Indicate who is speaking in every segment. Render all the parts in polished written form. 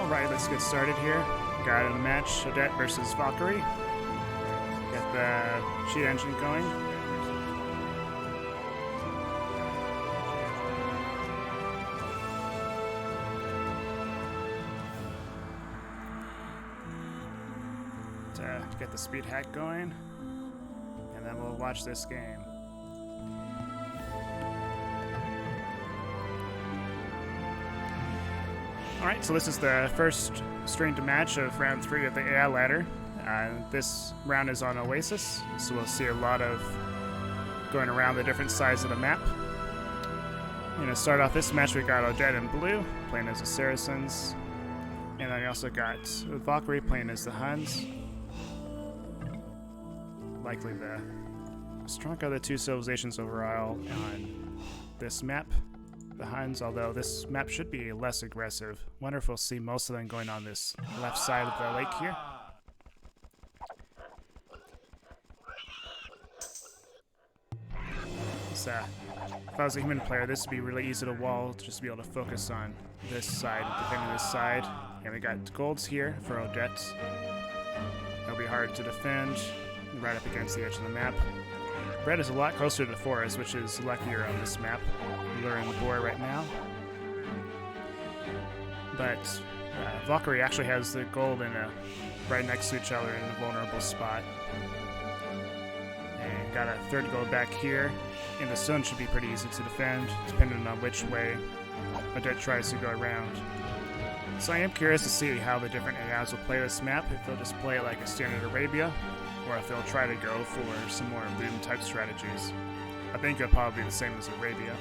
Speaker 1: Alright, let's get started here. Got in the match, Odette versus Valkyrie. Get the cheat engine going. To get the speed hack going. And then we'll watch this game. Alright, so this is the first streamed match of round 3 of the AI ladder. This round is on Oasis, so we'll see a lot of going around the different sides of the map. I'm going to start off this match. We got Odette in blue, playing as the Saracens. And then we also got Valkyrie playing as the Huns. Likely the stronger of the two civilizations overall on this map. The Huns, although this map should be less aggressive. Wonder if we'll see most of them going on this left side of the lake here. So, if I was a human player, this would be really easy to wall, just to be able to focus on this side and defending this side. And we got golds here for Odette. It'll be hard to defend, right up against the edge of the map. Red is a lot closer to the forest, which is luckier on this map. Luring the boar right now. But Valkyrie actually has the gold in right next to each other in a vulnerable spot. And got a third gold back here. And the stone should be pretty easy to defend, depending on which way Odette tries to go around. So I am curious to see how the different AIs will play this map, if they'll just play it like a standard Arabia, or if they'll try to go for some more boom type strategies. I think it'll probably be the same as Arabia.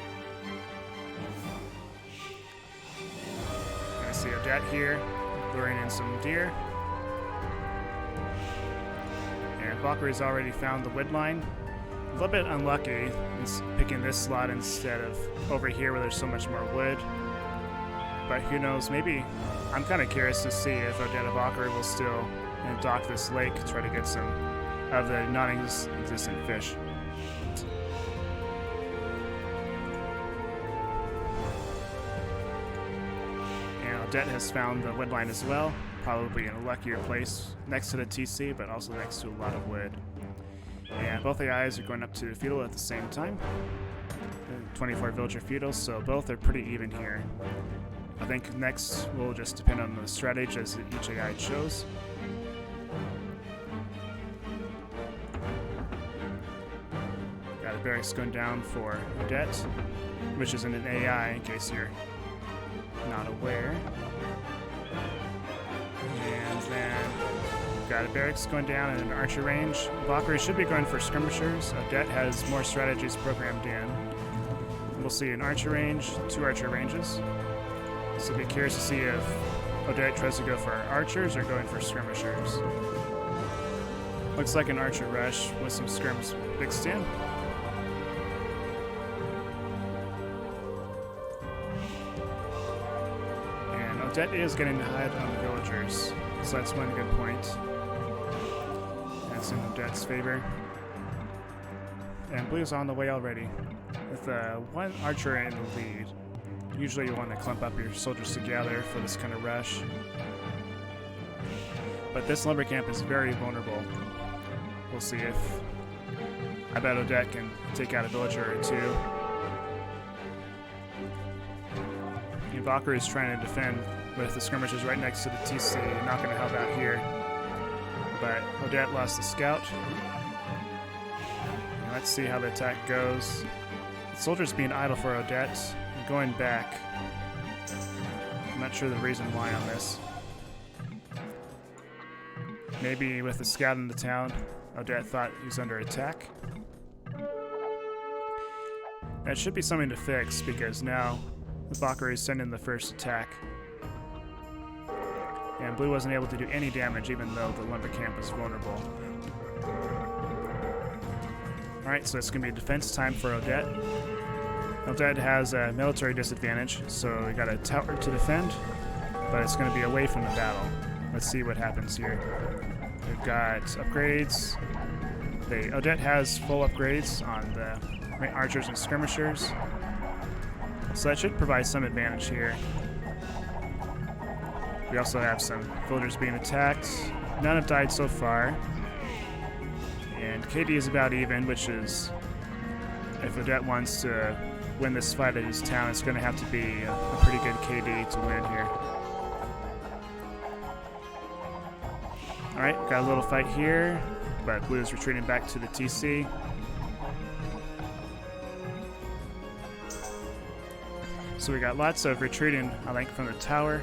Speaker 1: I see Odette here, luring in some deer. And Valkyrie's already found the wood line. A little bit unlucky in picking this slot instead of over here where there's so much more wood. But who knows, maybe I'm kind of curious to see if Odette and Valkyrie will still dock this lake, try to get some of the non-existent fish. And Odette has found the wood line as well, probably in a luckier place next to the TC, but also next to a lot of wood. And both AIs are going up to feudal at the same time. 24 villager feudal, so both are pretty even here. I think next will just depend on the strategy as each AI chose. Got a barracks going down for Odette, which isn't an AI in case you're not aware. And then got a barracks going down and an archer range. Valkyrie should be going for skirmishers. Odette has more strategies programmed in. We'll see an archer range, 2 archer ranges. So be curious to see if Odette tries to go for archers or going for skirmishers. Looks like an archer rush with some scrims mixed in. And Odette is getting to hide on the villagers, so that's one good point. That's in Odette's favor. And blue's on the way already, with one archer in the lead. Usually you want to clump up your soldiers together for this kind of rush. But this lumber camp is very vulnerable. We'll see if... I bet Odette can take out a villager or 2. And Valkyrie is trying to defend with the skirmishers right next to the TC. Not going to help out here. But Odette lost the scout. And let's see how the attack goes. The soldiers being idle for Odette. Going back. I'm not sure the reason why on this. Maybe with the scout in the town, Odette thought he was under attack. That should be something to fix because now the Valkyrie is sending the first attack. And blue wasn't able to do any damage even though the lumber camp was vulnerable. Alright, so it's going to be defense time for Odette. Odette has a military disadvantage, so we got a tower to defend, but it's going to be away from the battle. Let's see what happens here. We've got upgrades. Odette has full upgrades on the archers and skirmishers, so that should provide some advantage here. We also have some villagers being attacked. None have died so far. And KD is about even, which is, if Odette wants to win this fight at his town, it's going to have to be a pretty good KD to win here. Alright, got a little fight here, but Blue is retreating back to the TC. So we got lots of retreating, I think, from the tower.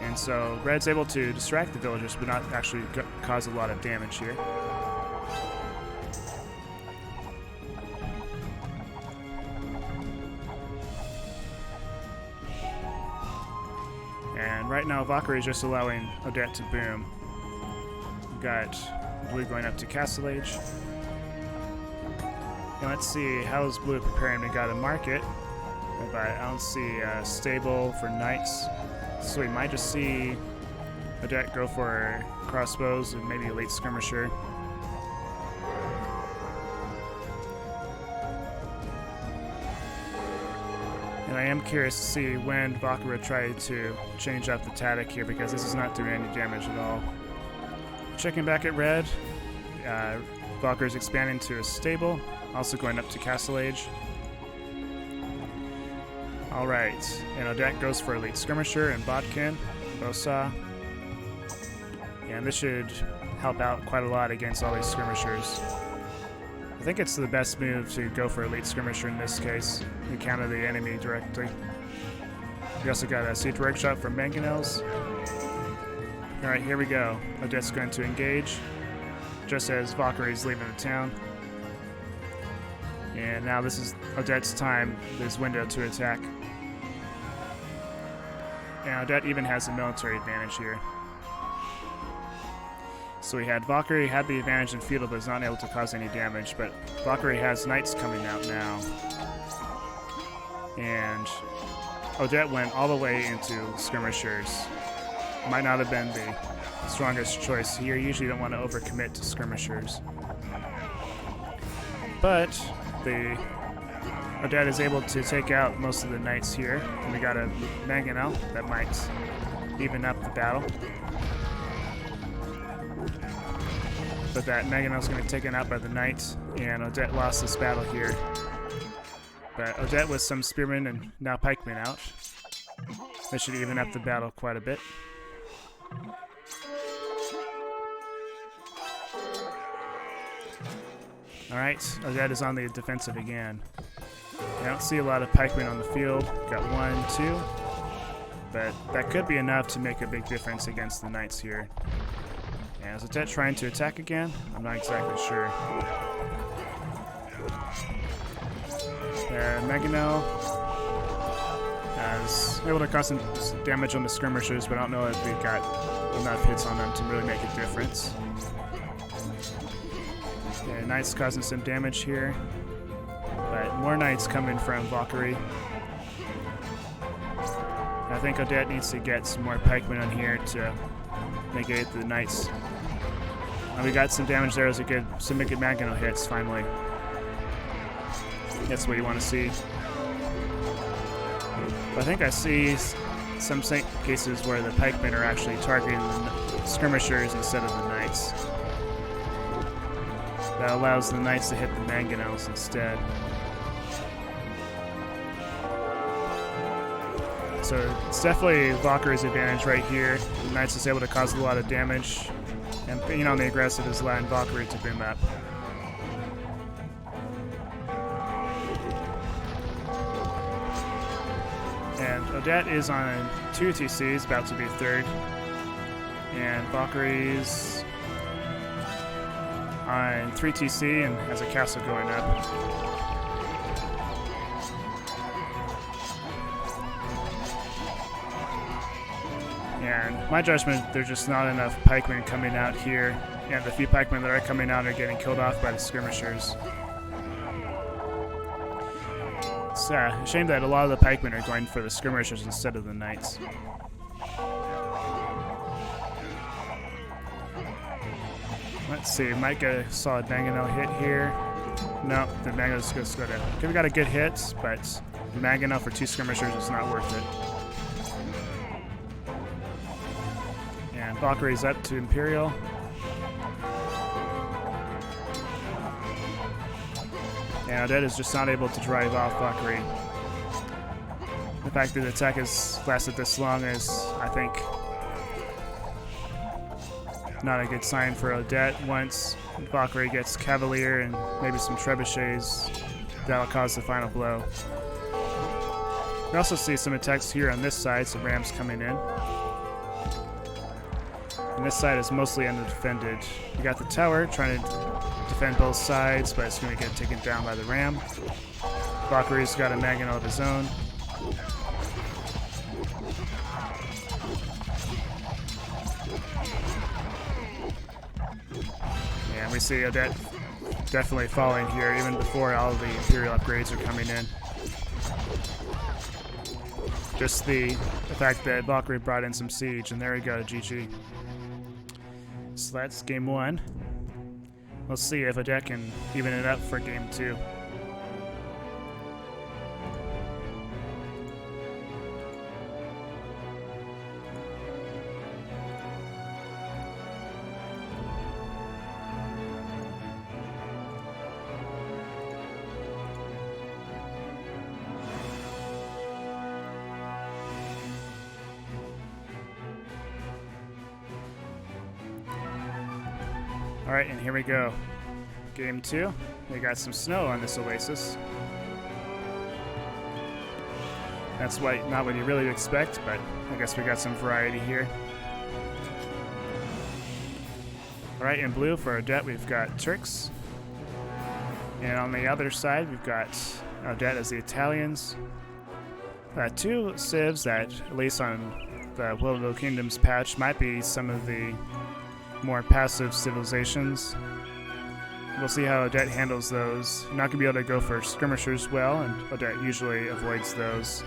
Speaker 1: And so Red's able to distract the villagers, but not actually cause a lot of damage here. And right now, Valkyrie is just allowing Odette to boom. We've got Blue going up to Castle Age. And let's see, how is Blue preparing? We got a market, but I don't see a stable for knights. So we might just see Odette go for crossbows and maybe a late skirmisher. And I am curious to see when Valkyrie tried to change up the tactic here, because this is not doing any damage at all. Checking back at Red, Valkyrie's expanding to a stable, also going up to Castle Age. Alright, and Odette goes for Elite Skirmisher and Bodkin, Bosa. And this should help out quite a lot against all these skirmishers. I think it's the best move to go for Elite Skirmisher in this case, and counter the enemy directly. We also got a Siege Workshop from Mangonels. Alright, here we go. Odette's going to engage, just as Valkyrie's leaving the town. And now this is Odette's time, this window to attack. And Odette even has a military advantage here. So we had Valkyrie had the advantage in feudal, but is not able to cause any damage. But Valkyrie has knights coming out now. And Odette went all the way into skirmishers. Might not have been the strongest choice here. You usually don't want to overcommit to skirmishers. But the Odette is able to take out most of the knights here. And we got a Mangonel that might even up the battle. But that Mangonel's going to be taken out by the knight, and Odette lost this battle here. But Odette with some spearmen and now pikemen out. This should even up the battle quite a bit. Alright, Odette is on the defensive again. I don't see a lot of pikemen on the field. Got 1, 2. But that could be enough to make a big difference against the knights here. And is Odette trying to attack again? I'm not exactly sure. Mangonel is able to cause some damage on the skirmishers, but I don't know if we got enough hits on them to really make a difference. Yeah, Knights causing some damage here, but more Knights coming from Valkyrie. I think Odette needs to get some more pikemen on here to negate the Knights. And we got some damage there as some good Mangonel hits finally. That's what you want to see. But I think I see some cases where the pikemen are actually targeting the skirmishers instead of the Knights. That allows the Knights to hit the Mangonels instead. So it's definitely Valkyrie's advantage right here. The Knights is able to cause a lot of damage, and being on the aggressive is allowing Valkyrie to boom up. And Odette is on 2 TCs, about to be 3rd. And Valkyrie's on 3 TC and has a castle going up. And my judgment, there's just not enough pikemen coming out here, and the few pikemen that are coming out are getting killed off by the skirmishers. It's a shame that a lot of the pikemen are going for the skirmishers instead of the Knights. Let's see, might get a solid Mangonel hit here. No, the Mangonel's just gonna. Okay, we got a good hit, but the Mangonel for 2 skirmishers is not worth it. And Valkyrie's up to Imperial. And Odette is just not able to drive off Valkyrie. The fact that the attack has lasted this long is, I think, not a good sign for Odette. Once Valkyrie gets Cavalier and maybe some trebuchets, that'll cause the final blow. We also see some attacks here on this side, some rams coming in. And this side is mostly undefended. You got the tower trying to defend both sides, but it's going to get taken down by the ram. Valkyrie's got a Magnet of his own. And we see Odette definitely falling here, even before all of the Imperial upgrades are coming in. Just the fact that Valkyrie brought in some siege, and there we go, GG. So that's game 1. We'll see if Odette can even it up for game 2. Alright, and here we go. Game 2. We got some snow on this oasis. That's not what you really expect, but I guess we got some variety here. Alright, in blue for Odette we've got Turks. And on the other side we've got Odette as the Italians. 2 civs that, at least on the Political Kingdoms patch, might be some of the more passive civilizations. We'll see how Odette handles those. You're not going to be able to go for skirmishers well, and Odette usually avoids those.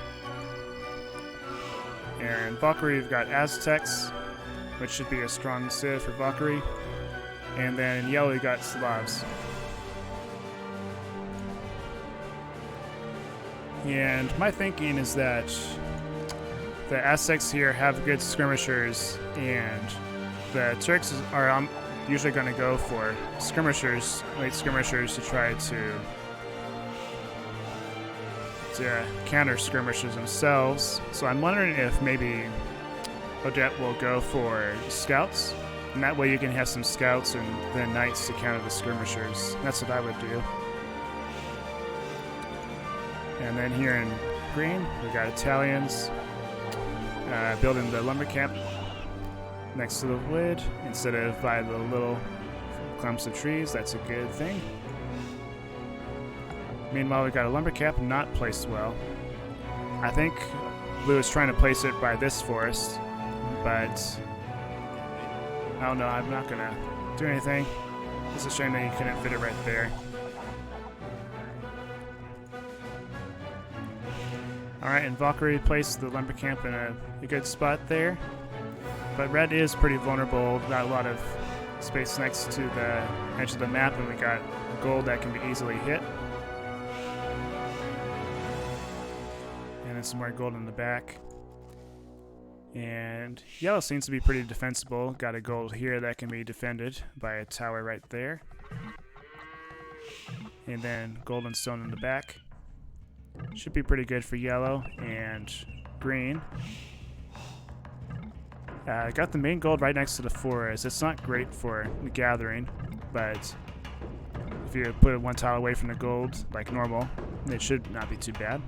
Speaker 1: And Valkyrie, we've got Aztecs, which should be a strong civ for Valkyrie. And then in yellow, we got Slavs. And my thinking is that the Aztecs here have good skirmishers, and the Turks are usually going to go for skirmishers, late skirmishers, to try to counter skirmishers themselves. So I'm wondering if maybe Odette will go for scouts, and that way you can have some scouts and then knights to counter the skirmishers. That's what I would do. And then here in green, we got Italians building the lumber camp next to the wood instead of by the little clumps of trees. That's a good thing. Meanwhile, we got a lumber camp not placed well. I think blue is trying to place it by this forest, but I don't know. I'm not gonna do anything. It's a shame that you couldn't fit it right there. Alright, and Valkyrie placed the lumber camp in a good spot there. But red is pretty vulnerable. Got a lot of space next to the edge of the map, and we got gold that can be easily hit. And then some more gold in the back. And yellow seems to be pretty defensible. Got a gold here that can be defended by a tower right there. And then gold and stone in the back. Should be pretty good for yellow and green. Got the main gold right next to the forest. It's not great for the gathering, but if you put it one tile away from the gold like normal, it should not be too bad.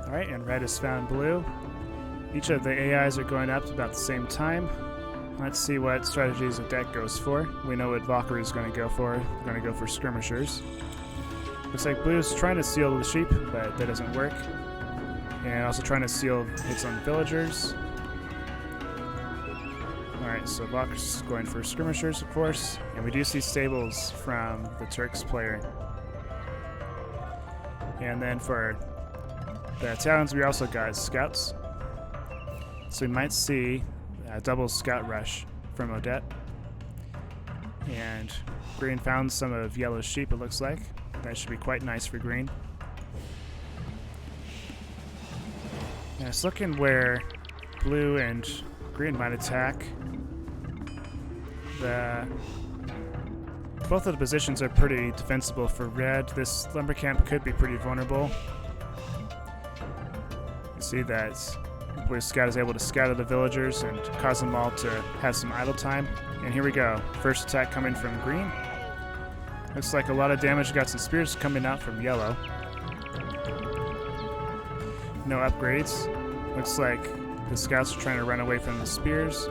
Speaker 1: Alright, and red has found blue. Each of the AIs are going up about the same time. Let's see what strategies Odette goes for. We know what Valkyrie is going to go for. They're going to go for skirmishers. Looks like blue is trying to steal the sheep, but that doesn't work. And also trying to steal hits on villagers. Alright, so Valkyrie's going for skirmishers, of course. And we do see stables from the Turks player. And then for the Italians, we also got scouts. So we might see a double scout rush from Odette. And green found some of yellow's sheep, it looks like. That should be quite nice for green. Yeah, it's looking where blue and green might attack. Both of the positions are pretty defensible for red. This lumber camp could be pretty vulnerable. You see that Blue Scout is able to scatter the villagers and cause them all to have some idle time. And here we go. First attack coming from green. Looks like a lot of damage. Got some spears coming out from yellow. No upgrades. Looks like the scouts are trying to run away from the spears.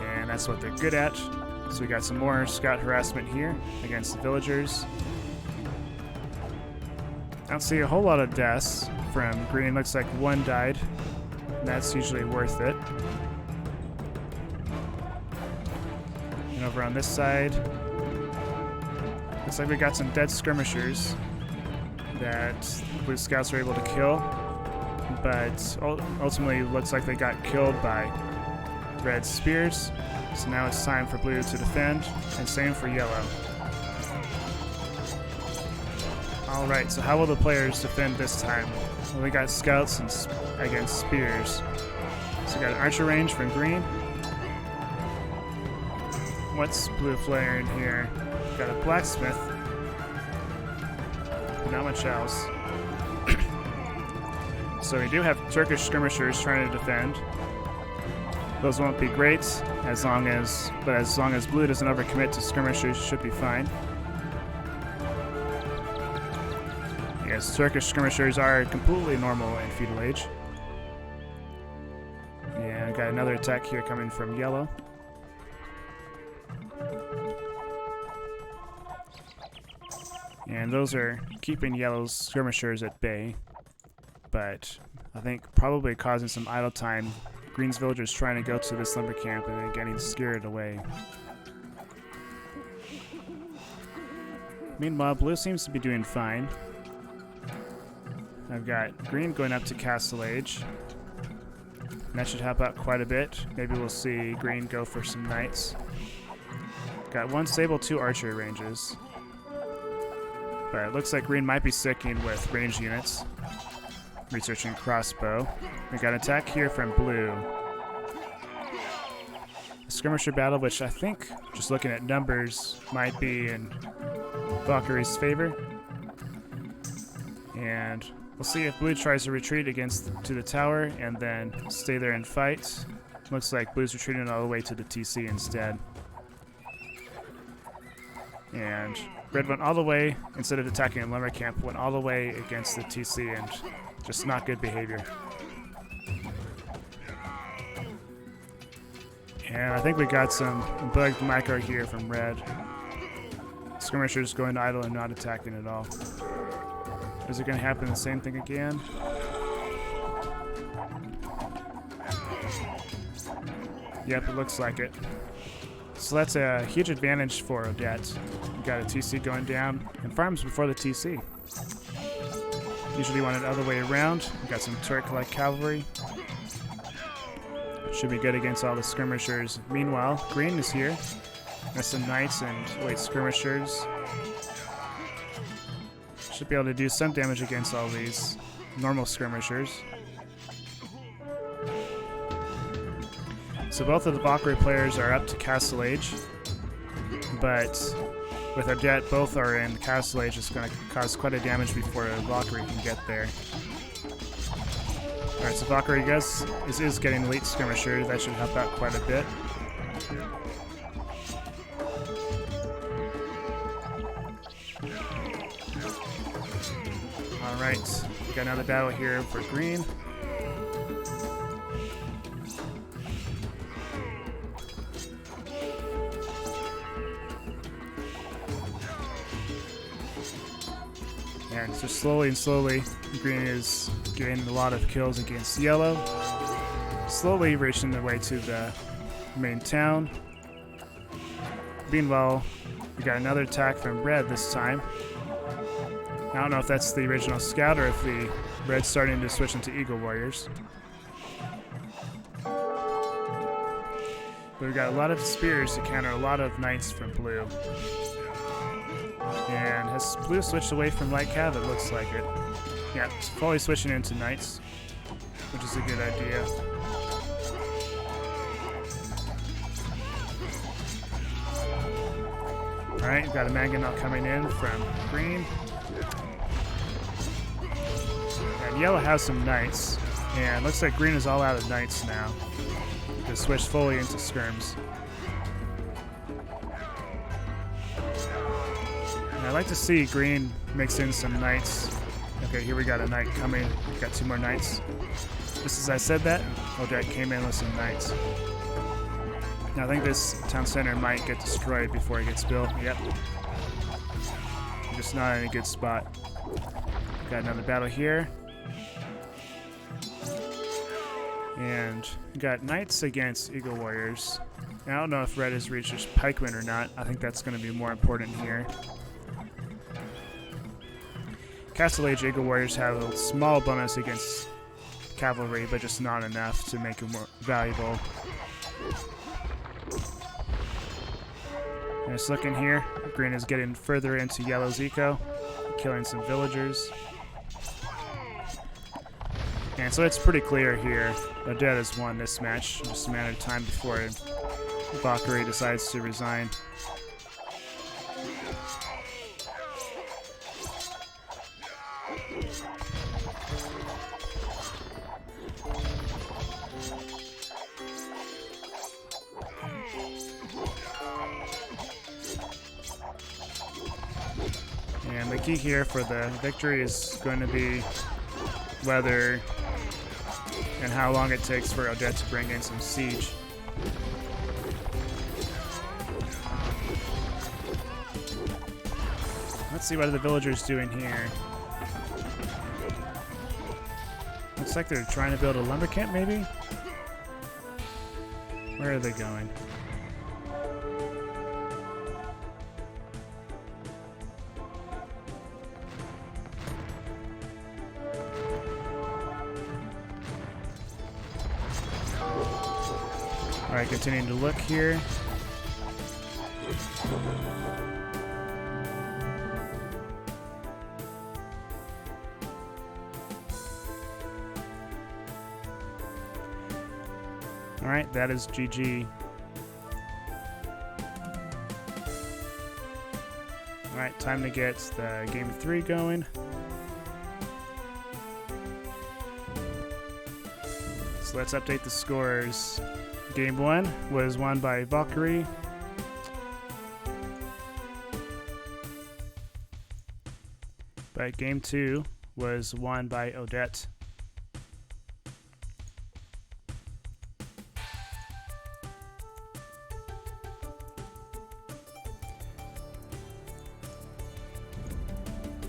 Speaker 1: And that's what they're good at. So we got some more scout harassment here against the villagers. I don't see a whole lot of deaths from green. Looks like one died. And that's usually worth it. And over on this side, looks like we got some dead skirmishers that blue scouts were able to kill. But ultimately looks like they got killed by red spears. So now it's time for blue to defend, and same for yellow. Alright, so how will the players defend this time? Well, we got scouts against spears. So we got an archer range from green. What's blue player in here? Got a blacksmith. Not much else. So we do have Turkish skirmishers trying to defend. Those won't be great, as long as blue doesn't overcommit to skirmishers, should be fine. Yes, Turkish skirmishers are completely normal in feudal age. Yeah, got another attack here coming from yellow. And those are keeping yellow's skirmishers at bay, but I think probably causing some idle time. Green's villagers trying to go to this lumber camp and then getting scared away. Meanwhile, blue seems to be doing fine. I've got green going up to Castle Age. And that should help out quite a bit. Maybe we'll see green go for some knights. Got one sable, 2 archery ranges. But it looks like green might be sticking with ranged units. Researching crossbow. We got an attack here from blue. A skirmisher battle, which I think, just looking at numbers, might be in Valkyrie's favor. And we'll see if blue tries to retreat to the tower and then stay there and fight. Looks like blue's retreating all the way to the TC instead. And red went all the way, instead of attacking a lumber camp, went all the way against the TC, and just not good behavior. And I think we got some bugged micro here from red. Skirmishers going idle and not attacking at all. Is it going to happen the same thing again? Yep, it looks like it. So that's a huge advantage for Odette. We got a TC going down and farms before the TC. Usually want it other way around. We got some Turk-like cavalry. Should be good against all the skirmishers. Meanwhile, green is here. There's some knights and light skirmishers. Should be able to do some damage against all these normal skirmishers. So both of the Valkyrie players are up to Castle Age, but with Odette, both are in Castle Age. It's going to cause quite a damage before Valkyrie can get there. Alright, so Valkyrie is getting elite skirmisher. That should help out quite a bit. Alright, we got another battle here for green. And just slowly and slowly, green is getting a lot of kills against yellow. Slowly reaching their way to the main town. Meanwhile, we got another attack from red this time. I don't know if that's the original scout or if the red's starting to switch into Eagle Warriors. But we've got a lot of spears to counter a lot of knights from blue. And has blue switched away from light cav? It looks like it. Yeah, it's fully switching into knights, which is a good idea. Alright, we've got a Mangonel coming in from green. And yellow has some knights. And looks like green is all out of knights now. Just switched fully into skirms. And I'd like to see green mix in some knights. Okay, here we got a knight coming. Got 2 more knights. Just as I said that, Odette came in with some knights. Now I think this town center might get destroyed before it gets built. Yep. Just not in a good spot. Got another battle here. And we got knights against Eagle Warriors. Now, I don't know if red has reached its pikemen or not. I think that's going to be more important here. Castle Age Eagle Warriors have a small bonus against cavalry, but just not enough to make it more valuable. And it's looking here. Green is getting further into yellow's eco, killing some villagers. And so it's pretty clear here. Odette has won this match. Just a matter of time before Valkyrie decides to resign. And the key here for the victory is going to be whether and how long it takes for Odette to bring in some siege. Let's see what the villagers doing here. Looks like they're trying to build a lumber camp, maybe? Where are they going? Alright, continuing to look here. Alright, that is GG. Alright, time to get the game 3 going. So let's update the scores. Game 1 was won by Valkyrie. But Game 2 was won by Odette.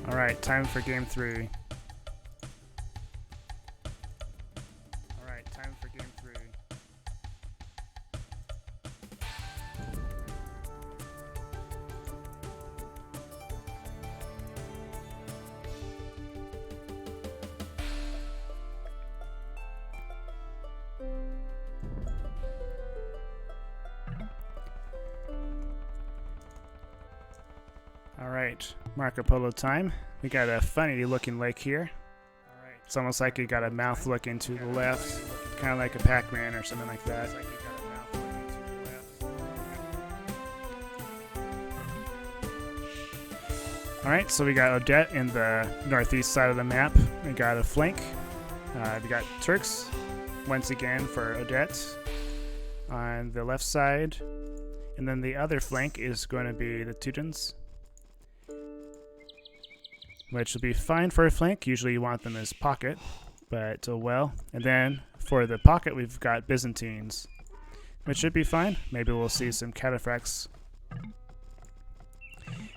Speaker 1: Alright, time for Game 3. Alright, time for Game 3. Alright, Marco Polo time. We got a funny looking lake here. It's almost like you got a mouth looking to the left, kind of like a Pac-Man or something like that. Alright, so we got Odette in the northeast side of the map. We got a flank. We got Turks once again for Odette on the left side. And then the other flank is going to be the Teutons, which will be fine for a flank. Usually you want them as pocket, but oh well. And then for the pocket, we've got Byzantines, which should be fine. Maybe we'll see some cataphracts.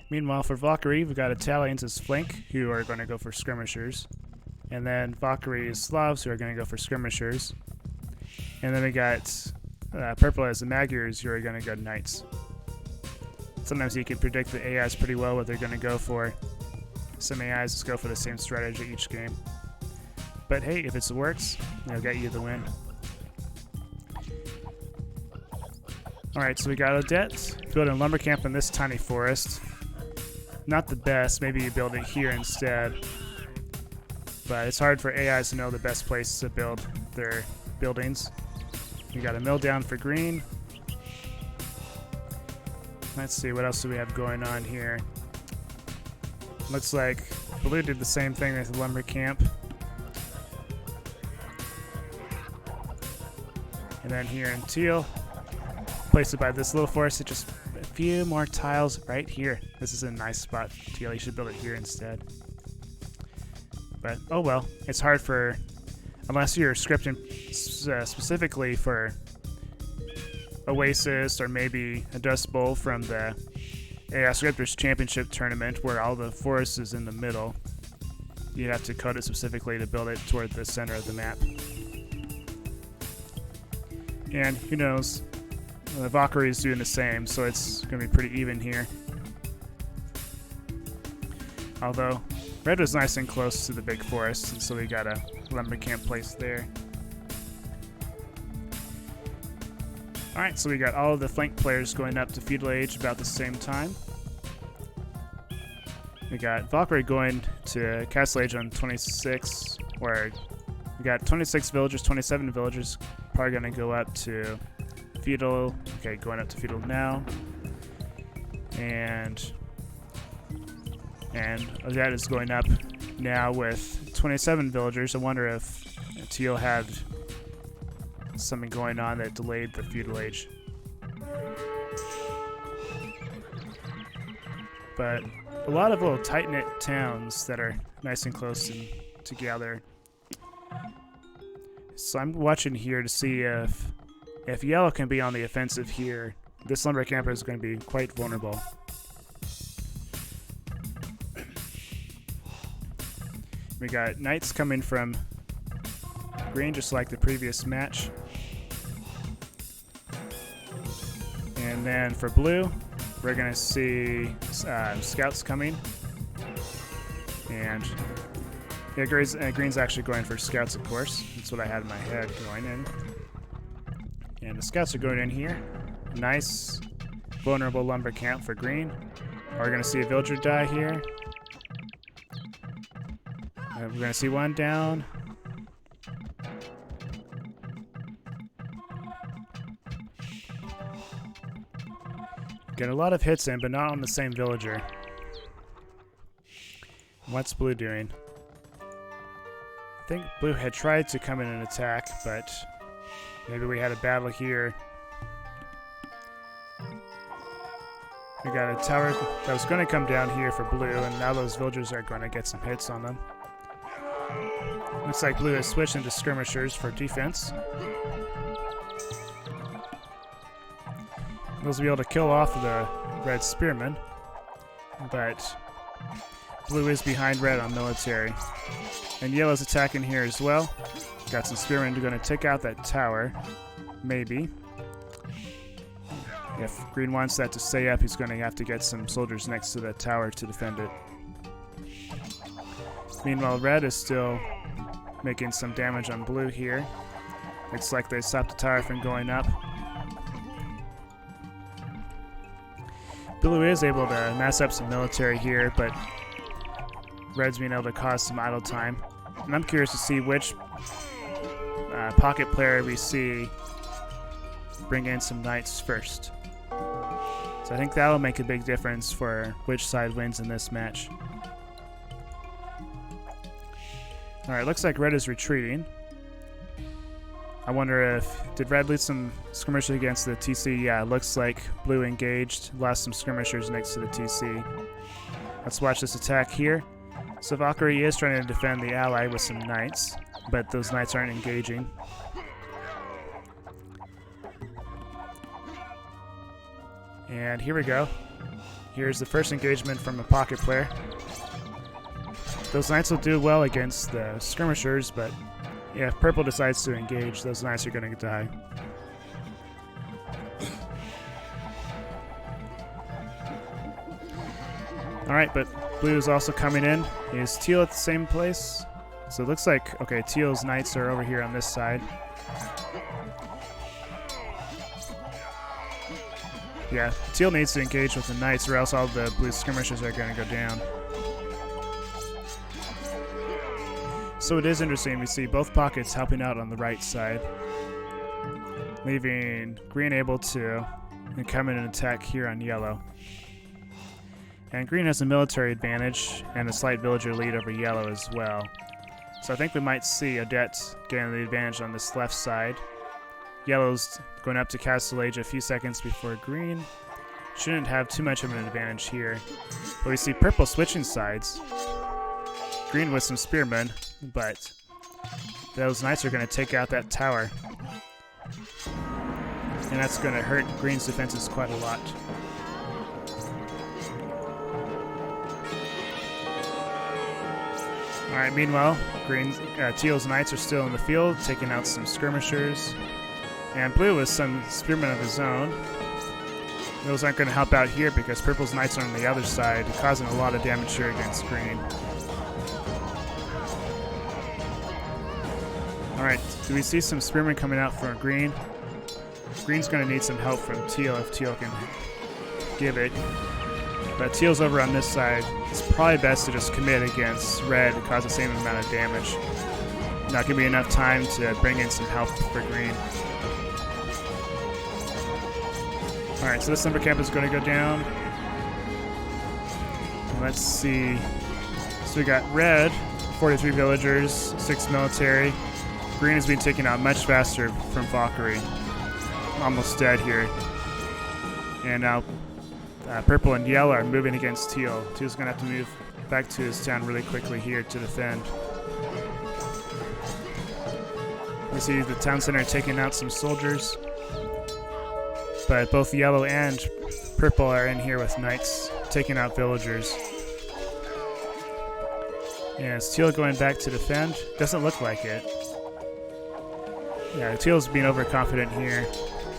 Speaker 1: Meanwhile, for Valkyrie, we've got Italians as flank, who are going to go for skirmishers. And then Valkyrie is Slavs, who are going to go for skirmishers. And then we got purple as the Magyars, who are going to go knights. Sometimes you can predict the AIs pretty well what they're going to go for. Some AIs just go for the same strategy each game. But hey, if it works, it'll get you the win. Alright, so we got Odette building a lumber camp in this tiny forest. Not the best, maybe you build it here instead. But it's hard for AIs to know the best place to build their buildings. We got a mill down for green. Let's see, what else do we have going on here? Looks like blue did the same thing with the lumber camp. And then here in teal, place it by this little forest, just a few more tiles right here. This is a nice spot, teal. You should build it here instead. But oh well, it's hard for, unless you're scripting specifically for Oasis or maybe a Dust Bowl from the AI Scripters Championship Tournament where all the forest is in the middle. You'd have to code it specifically to build it toward the center of the map. And who knows, Valkyrie is doing the same, so it's going to be pretty even here. Although, red was nice and close to the big forest, and so we got a lumber camp place there. Alright, so we got all of the flank players going up to feudal age about the same time. We got Valkyrie going to castle age on 26, where we got 26 villagers, 27 villagers, probably going to go up to feudal. Okay, going up to feudal now. And Odette is going up now with 27 villagers. I wonder if teal had something going on that delayed the feudal age. But a lot of little tight-knit towns that are nice and close and together. So I'm watching here to see if yellow can be on the offensive here. This lumber camper is going to be quite vulnerable. We got knights coming from green, just like the previous match. And then for blue, we're going to see scouts coming. And yeah, green's actually going for scouts, of course. That's what I had in my head going in. And the scouts are going in here. Nice, vulnerable lumber camp for green. We're going to see a villager die here. We're going to see one down. Get a lot of hits in, but not on the same villager. What's blue doing? I think blue had tried to come in and attack, but maybe we had a battle here. We got a tower that was going to come down here for blue, and now those villagers are going to get some hits on them. Looks like blue has switched into skirmishers for defense. Those will be able to kill off the red spearmen, but blue is behind red on military. And yellow's attacking here as well. Got some spearmen going to take out that tower, maybe. If green wants that to stay up, he's going to have to get some soldiers next to the tower to defend it. Meanwhile, red is still making some damage on blue here. Looks like they stopped the tower from going up. Blue is able to mass up some military here, but red's being able to cause some idle time. And I'm curious to see which pocket player we see bring in some knights first. So I think that'll make a big difference for which side wins in this match. Alright, looks like red is retreating. I wonder if, did red lead some skirmishers against the TC? Yeah, it looks like blue engaged, lost some skirmishers next to the TC. Let's watch this attack here. So Valkyrie is trying to defend the ally with some knights, but those knights aren't engaging. And here we go. Here's the first engagement from a pocket player. Those knights will do well against the skirmishers, but yeah, if purple decides to engage, those knights are going to die. Alright, but blue is also coming in. Is teal at the same place? So it looks like, okay, teal's knights are over here on this side. Yeah, teal needs to engage with the knights or else all the blue skirmishers are going to go down. So it is interesting, we see both pockets helping out on the right side, leaving green able to come in and attack here on yellow. And green has a military advantage and a slight villager lead over yellow as well. So I think we might see Odette getting the advantage on this left side. Yellow's going up to Castle Age a few seconds before green. Shouldn't have too much of an advantage here. But we see purple switching sides. Green with some spearmen, but those knights are going to take out that tower. And that's going to hurt green's defenses quite a lot. Alright, meanwhile, teal's knights are still in the field, taking out some skirmishers. And blue with some spearmen of his own. Those aren't going to help out here because purple's knights are on the other side, causing a lot of damage here against green. Alright, do we see some spearmen coming out for green? Green's going to need some help from teal if teal can give it. But teal's over on this side. It's probably best to just commit against red and cause the same amount of damage. Not going to be enough time to bring in some help for green. Alright, so this lumber camp is going to go down. Let's see. So we got red, 43 villagers, 6 military. Green is being taken out much faster from Valkyrie. Almost dead here. And now purple and yellow are moving against teal. Teal's going to have to move back to his town really quickly here to defend. We see the town center taking out some soldiers. But both yellow and purple are in here with knights taking out villagers. Yeah, is teal going back to defend? Doesn't look like it. Yeah, teal's being overconfident here.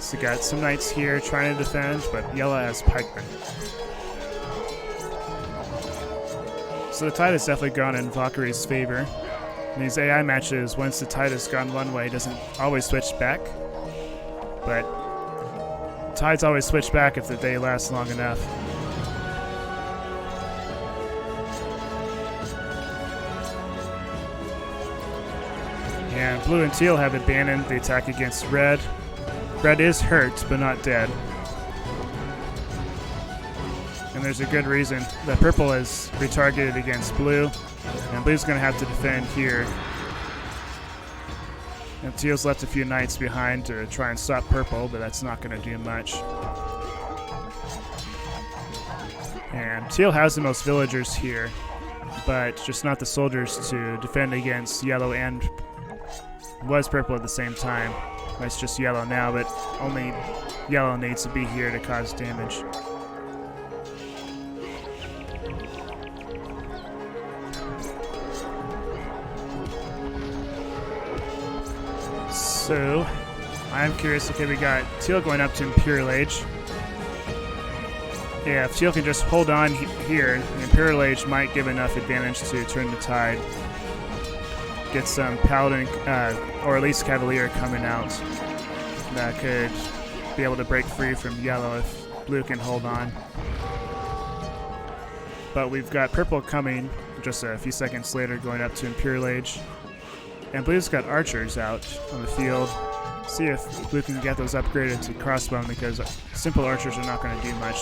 Speaker 1: So we got some knights here trying to defend, but yellow has pikemen. So the tide has definitely gone in Valkyrie's favor. In these AI matches, once the tide has gone one way, it doesn't always switch back. But tides always switch back if the day lasts long enough. And blue and teal have abandoned the attack against red. Red is hurt, but not dead. And there's a good reason. that purple is retargeted against blue, and blue's going to have to defend here. And teal's left a few knights behind to try and stop purple, but that's not going to do much. And teal has the most villagers here, but just not the soldiers to defend against yellow and was purple at the same time. It's just yellow now, but only yellow needs to be here to cause damage. So, I'm curious. Okay, we got teal going up to Imperial Age. Yeah, if teal can just hold on here, the Imperial Age might give enough advantage to turn the tide. Get some Paladin, or at least Cavalier coming out that could be able to break free from yellow if blue can hold on. But we've got purple coming just a few seconds later, going up to Imperial Age. And blue's got archers out on the field. See if blue can get those upgraded to crossbow, because simple archers are not going to do much.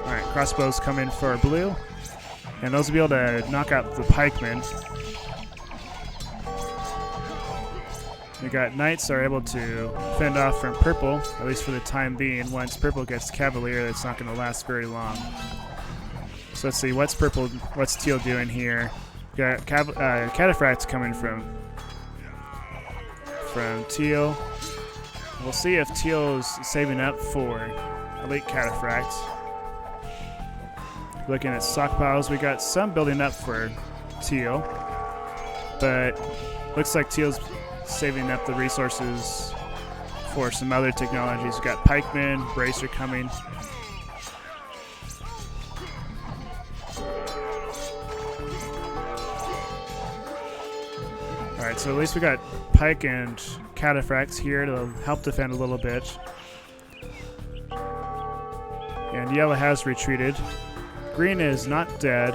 Speaker 1: Alright, crossbows come in for blue. And those will be able to knock out the pikemen. We got knights are able to fend off from purple, at least for the time being. Once purple gets cavalier, that's not going to last very long. So let's see, what's teal doing here? We got cataphracts coming from teal. We'll see if teal's saving up for elite cataphracts. Looking at stockpiles, we got some building up for teal, but looks like teal's saving up the resources for some other technologies. We've got pikemen, bracer coming. Alright, so at least we got pike and cataphracts here to help defend a little bit. And yellow has retreated. Green is not dead,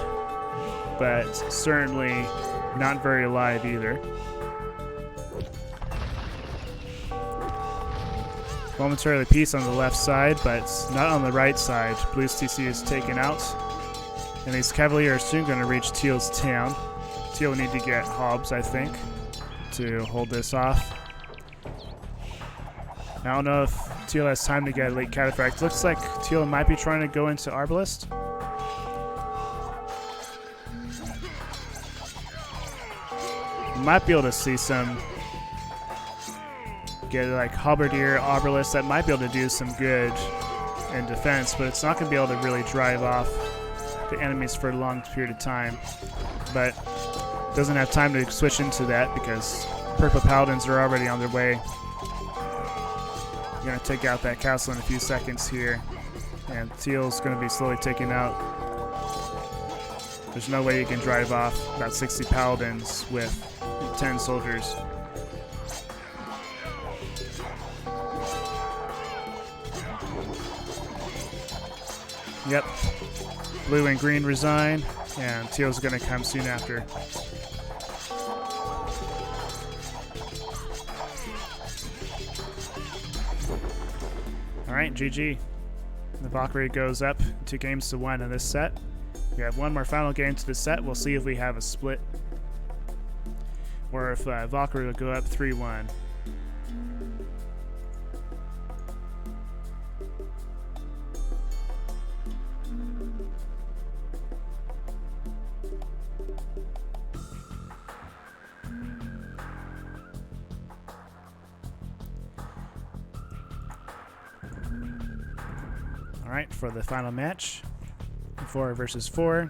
Speaker 1: but certainly not very alive either. Momentarily peace on the left side, but not on the right side. Blue's TC is taken out. And these Cavalier are soon going to reach Teal's town. Teal will need to get Hobbs, I think, to hold this off. I don't know if Teal has time to get a late Cataphract. Looks like Teal might be trying to go into Arbalest. Might be able to see some, get like Halberdier, Arbalest, that might be able to do some good in defense, but it's not going to be able to really drive off the enemies for a long period of time. But doesn't have time to switch into that because Purple Paladins are already on their way. We're going to take out that castle in a few seconds here, and Teal's going to be slowly taken out. There's no way you can drive off about 60 Paladins with 10 soldiers. Yep. Blue and green resign, and Teal's going to come soon after. Alright, GG. The Valkyrie goes up 2-1 in this set. We have one more final game to the set. We'll see if we have a split, or if Valkyrie will go up 3-1. Alright, for the final match, 4 versus 4.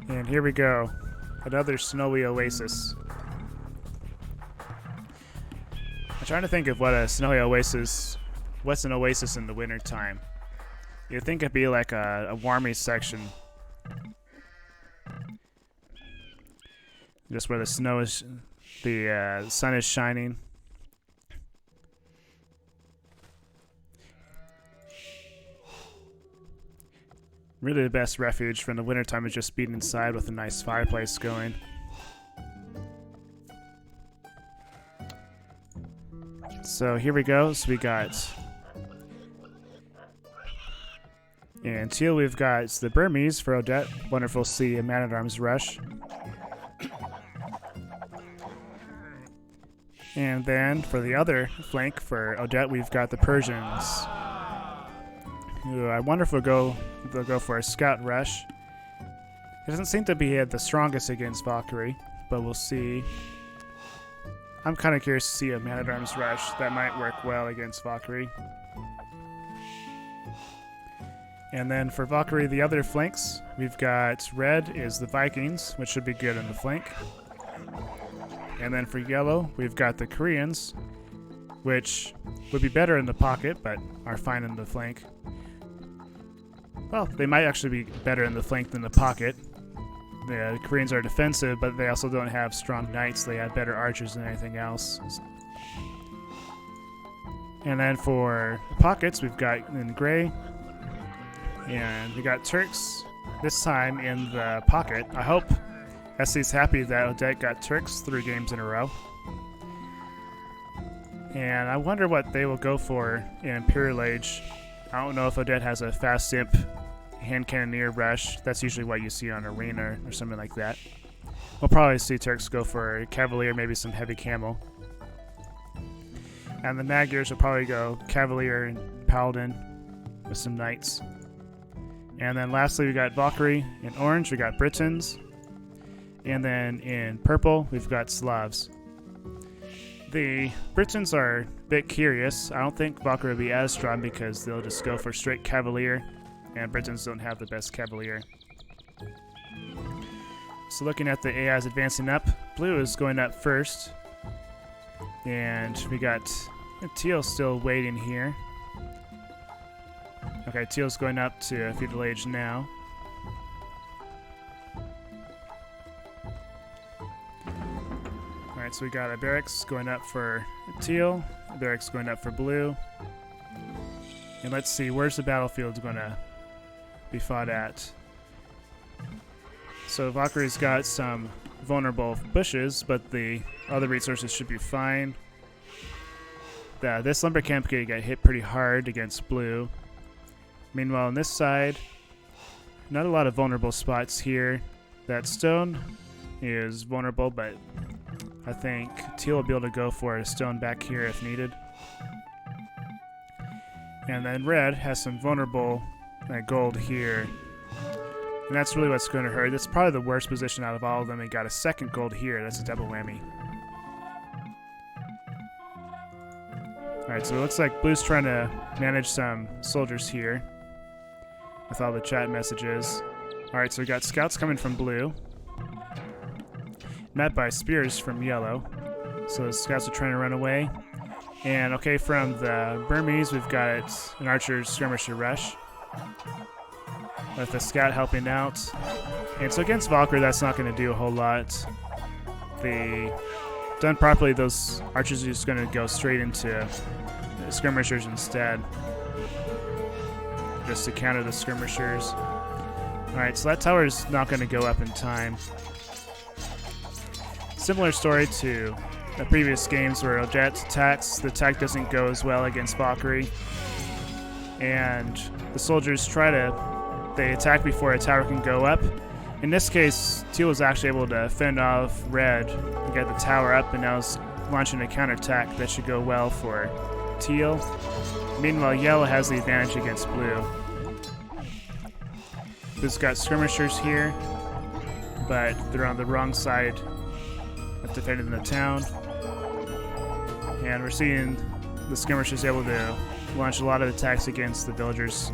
Speaker 1: And here we go. Another snowy oasis. I'm trying to think of what a snowy oasis, what's an oasis in the winter time. You'd think it'd be like a warmy section. Just where the snow is, the sun is shining. Really the best refuge from the wintertime is just being inside with a nice fireplace going. So here we go. So we got, in teal we've got the Burmese for Odette. Wonderful to see a Man-at-Arms rush. And then for the other flank for Odette, we've got the Persians. Ooh, I wonder if they'll go for a scout rush. It doesn't seem to be the strongest against Valkyrie, but we'll see. I'm kind of curious to see a Man-at-Arms rush. That might work well against Valkyrie. And then for Valkyrie, the other flanks, we've got red is the Vikings, which should be good in the flank. And then for yellow, we've got the Koreans, which would be better in the pocket, but are fine in the flank. Well, they might actually be better in the flank than the pocket. The Koreans are defensive, but they also don't have strong knights. They have better archers than anything else. And then for the pockets, we've got in gray. And we got Turks this time in the pocket. I hope Esty's happy that Odette got Turks 3 games in a row. And I wonder what they will go for in Imperial Age. I don't know if Odette has a fast imp hand cannoneer rush. That's usually what you see on Arena or something like that. We'll probably see Turks go for Cavalier, maybe some heavy camel. And the Magyars will probably go Cavalier and Paladin with some knights. And then lastly, we got Valkyrie. In orange, we got Britons. And then in purple, we've got Slavs. The Britons are a bit curious. I don't think Valkyrie will be as strong because they'll just go for straight Cavalier, and Britons don't have the best Cavalier. So looking at the AIs advancing up, blue is going up first. And we got teal still waiting here. Okay, teal's going up to feudal age now. Alright, Alright, so we got a barracks going up for teal, a barracks going up for blue. And let's see, where's the battlefield going to be fought at? So Valkyrie's got some vulnerable bushes, but the other resources should be fine. This lumber camp got hit pretty hard against blue. Meanwhile, on this side, not a lot of vulnerable spots here. That stone is vulnerable, but I think teal will be able to go for a stone back here if needed. And then red has some vulnerable gold here. And that's really what's going to hurt. That's probably the worst position out of all of them. He got a second gold here. That's a double whammy. Alright, so it looks like blue's trying to manage some soldiers here with all the chat messages. Alright, so we got scouts coming from blue, met by spears from yellow. So the scouts are trying to run away. And okay, from the Burmese, we've got an archer skirmisher rush with the scout helping out. And so against Valkyrie, that's not going to do a whole lot. Done properly, those archers are just going to go straight into skirmishers instead, just to counter the skirmishers. Alright, so that tower's not going to go up in time. Similar story to the previous games where Odette attacks. The attack doesn't go as well against Valkyrie. And the soldiers they attack before a tower can go up. In this case, teal was actually able to fend off red and get the tower up, and now is launching a counterattack that should go well for teal. Meanwhile, yellow has the advantage against blue. Blue's got skirmishers here, but they're on the wrong side of defending the town. And we're seeing the skirmishers able to launch a lot of attacks against the villagers.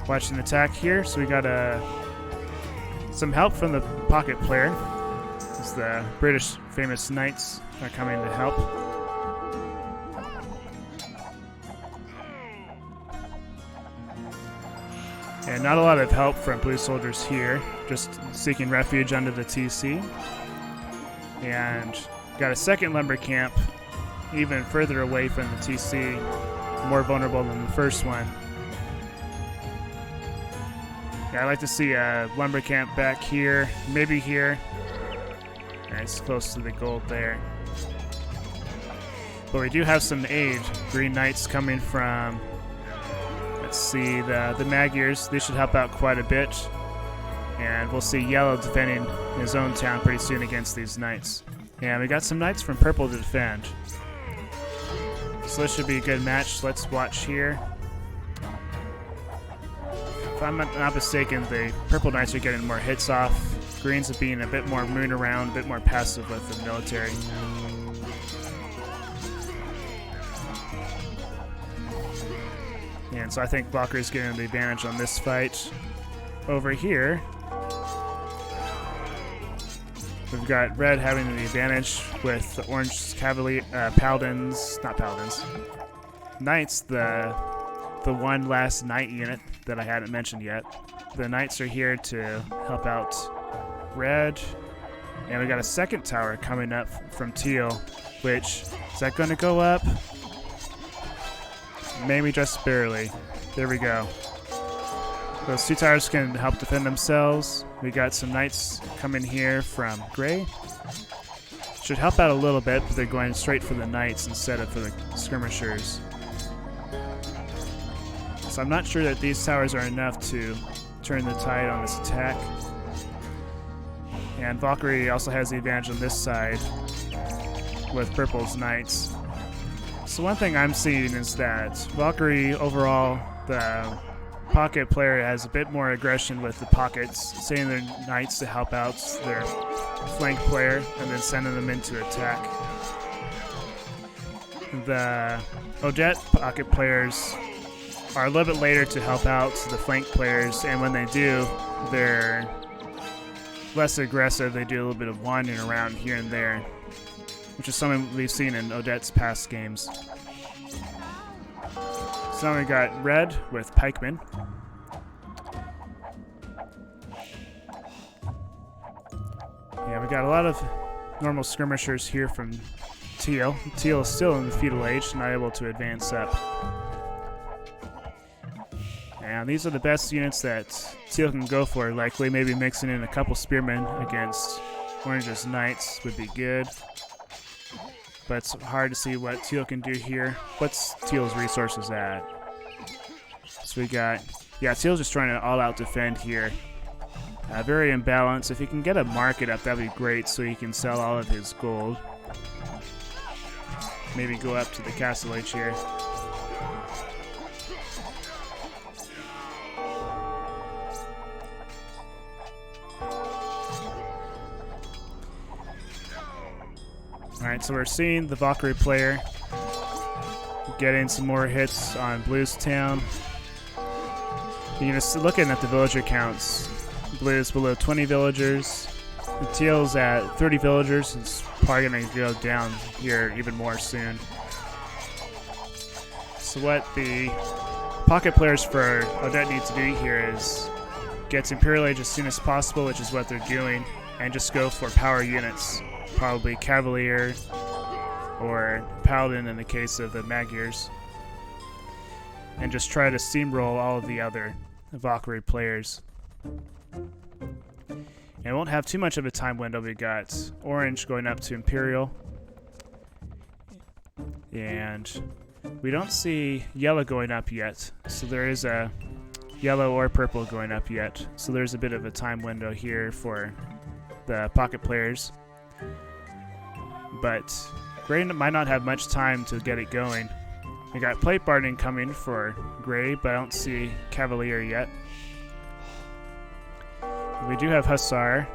Speaker 1: Watching the attack here, so we got some help from the pocket player, as the British famous knights are coming to help. And not a lot of help from blue soldiers here, just seeking refuge under the TC. And got a second lumber camp, even further away from the TC, more vulnerable than the first one. Yeah, I'd like to see a lumber camp back here, maybe here. Nice, close to the gold there. But we do have some aid. Green Knights coming from, let's see, the Magyars. They should help out quite a bit. And we'll see yellow defending his own town pretty soon against these Knights. And we got some Knights from purple to defend. So this should be a good match. Let's watch here. If I'm not mistaken, the purple Knights are getting more hits off. Greens are being a bit more moon around, a bit more passive with the military. And so I think Valkyrie's getting the advantage on this fight. Over here, we've got red having the advantage with the orange Knights, the one last knight unit that I hadn't mentioned yet. The Knights are here to help out red. And we got a second tower coming up from teal, which, is that going to go up? Maybe just barely. There we go. Those two towers can help defend themselves. We got some Knights coming here from gray. Should help out a little bit, but they're going straight for the Knights instead of for the skirmishers. So I'm not sure that these towers are enough to turn the tide on this attack. And Valkyrie also has the advantage on this side with purple's Knights. So one thing I'm seeing is that Valkyrie overall, the pocket player, has a bit more aggression with the pockets, sending their Knights to help out their flank player and then sending them into attack. The Odette pocket players are a little bit later to help out the flank players, and when they do, they're less aggressive. They do a little bit of wandering around here and there, which is something we've seen in Odette's past games. So now we got red with pikemen. Yeah, we got a lot of normal skirmishers here from Teal. Teal is still in the feudal age, not able to advance up. And these are the best units that Teal can go for. Likely maybe mixing in a couple spearmen against Orange's knights would be good. But it's hard to see what Teal can do here. What's Teal's resources at? So we got, yeah, Teal's just trying to all-out defend here. Very imbalanced. If he can get a market up, that'd be great, so he can sell all of his gold. Maybe go up to the castle age here. Alright, so we're seeing the Valkyrie player getting some more hits on Blue's town. You're just looking at the villager counts. Blue's below 20 villagers. The Teal's at 30 villagers. It's probably going to go down here even more soon. So what the pocket players for Odette need to do here is get to Imperial Age as soon as possible, which is what they're doing, and just go for power units. Probably Cavalier or Paladin in the case of the Magyars. And just try to steamroll all of the other Valkyrie players. And it won't have too much of a time window. We got Orange going up to Imperial. And we don't see Yellow going up yet. So there is a Yellow or Purple going up yet. So there's a bit of a time window here for the pocket players. But Gray might not have much time to get it going. We got plate barding coming for Gray, but I don't see Cavalier yet. We do have Hussar.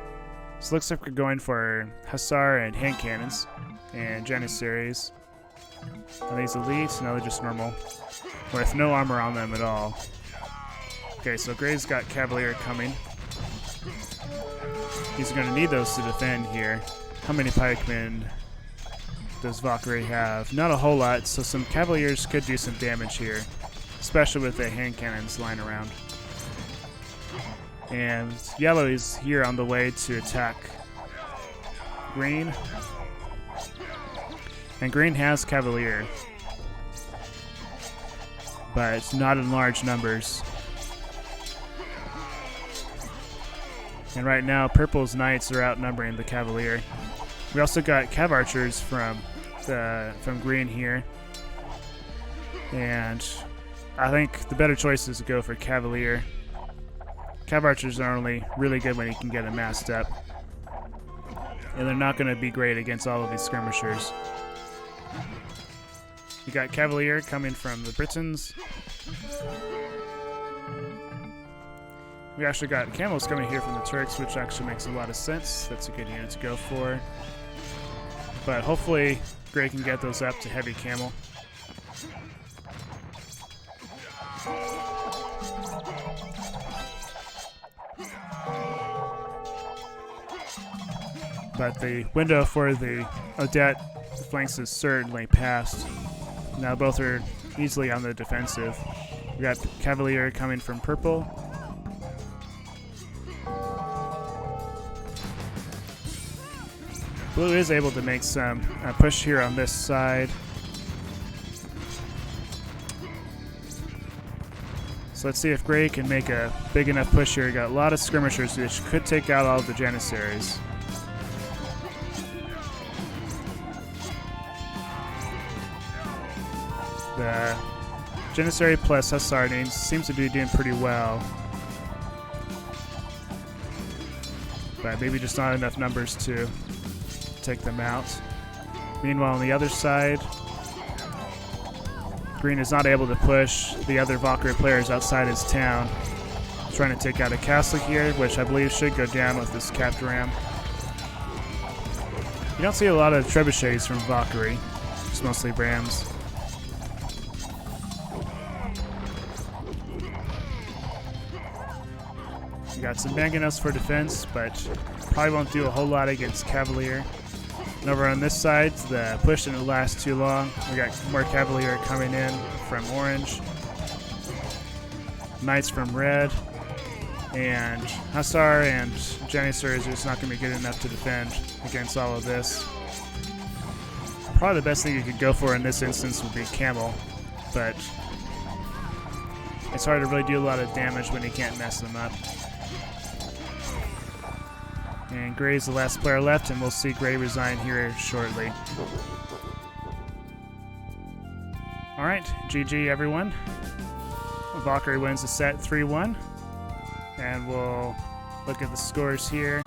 Speaker 1: So it looks like we're going for Hussar and hand cannons and Janissaries. Are these elite? No, they're just normal. With no armor on them at all. Okay, so Gray's got Cavalier coming. He's going to need those to defend here. How many pikemen does Valkyrie have? Not a whole lot, so some Cavaliers could do some damage here, especially with the hand cannons lying around. And Yellow is here on the way to attack Green. And Green has Cavalier, but it's not in large numbers. And right now, Purple's Knights are outnumbering the Cavalier. We also got Cav Archers from Green here. And I think the better choice is to go for Cavalier. Cav Archers are only really good when you can get them massed up. And they're not going to be great against all of these skirmishers. We got Cavalier coming from the Britons. We actually got camels coming here from the Turks, which actually makes a lot of sense. That's a good unit to go for. But hopefully Gray can get those up to heavy camel. But the window for the Odette flanks is certainly passed. Now both are easily on the defensive. We got Cavalier coming from Purple. Blue is able to make some push here on this side. So let's see if Gray can make a big enough push here. We got a lot of skirmishers which could take out all of the Janissaries. The Janissary plus Hussar seems to be doing pretty well. But maybe just not enough numbers to take them out. Meanwhile, on the other side, Green is not able to push the other Valkyrie players outside his town. Trying to take out a castle here, which I believe should go down with this capped ram. You don't see a lot of trebuchets from Valkyrie. It's mostly rams. You got some mangonels for defense, but probably won't do a whole lot against Cavalier. And over on this side, the push didn't last too long. We got more Cavalier coming in from Orange. Knights from Red. And Hussar and Janissar is just not going to be good enough to defend against all of this. Probably the best thing you could go for in this instance would be Camel, but it's hard to really do a lot of damage when you can't mess them up. And Gray's the last player left, and we'll see Gray resign here shortly. Alright, GG everyone. Valkyrie wins the set 3-1. And we'll look at the scores here.